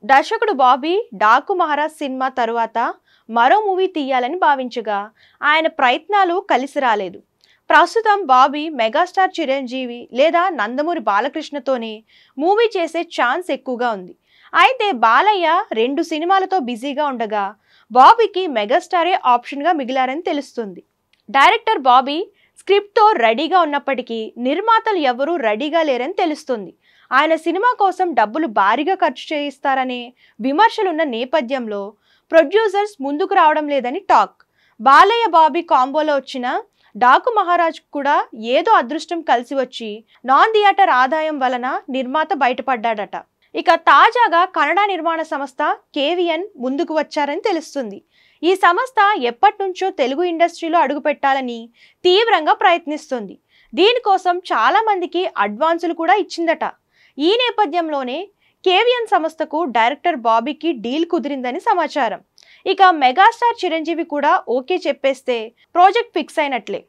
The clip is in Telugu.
దర్శకుడు బాబీ డాకు మహారాజ్ సినిమా తరువాత మరో మూవీ తీయాలని భావించగా ఆయన ప్రయత్నాలు కలిసి రాలేదు. ప్రస్తుతం బాబీ మెగాస్టార్ చిరంజీవి లేదా నందమూరి బాలకృష్ణతోనే మూవీ చేసే ఛాన్స్ ఎక్కువగా ఉంది. అయితే బాలయ్య 2 సినిమాలతో బిజీగా ఉండగా బాబీకి మెగాస్టారే ఆప్షన్గా మిగిలారని తెలుస్తుంది. డైరెక్టర్ బాబీ స్క్రిప్ట్తో రెడీగా ఉన్నప్పటికీ నిర్మాతలు ఎవరూ రెడీగా లేరని తెలుస్తుంది. ఆయన సినిమా కోసం డబ్బులు భారీగా ఖర్చు చేయిస్తారనే విమర్శలున్న నేపథ్యంలో ప్రొడ్యూసర్స్ ముందుకు రావడం లేదని టాక్. బాలయ్య బాబీ కాంబోలో వచ్చిన డాకు మహారాజ్ కూడా ఏదో అదృష్టం కలిసి వచ్చి నాన్ థియేటర్ ఆదాయం వలన నిర్మాత బయటపడ్డాడట. ఇక తాజాగా కన్నడ నిర్మాణ సంస్థ కేవిఎన్ ముందుకు వచ్చారని తెలుస్తుంది. ఈ సంస్థ ఎప్పటినుంచో తెలుగు ఇండస్ట్రీలో అడుగుపెట్టాలని తీవ్రంగా ప్రయత్నిస్తుంది. దీనికోసం చాలా మందికి అడ్వాన్సులు కూడా ఇచ్చిందట. ఈ నేపథ్యంలోనే కేవిఎన్ సంస్థకు డైరెక్టర్ బాబీకి డీల్ కుదిరిందని సమాచారం. ఇక మెగాస్టార్ చిరంజీవి కూడా ఓకే చెప్పేస్తే ప్రాజెక్ట్ ఫిక్స్ అయినట్లే.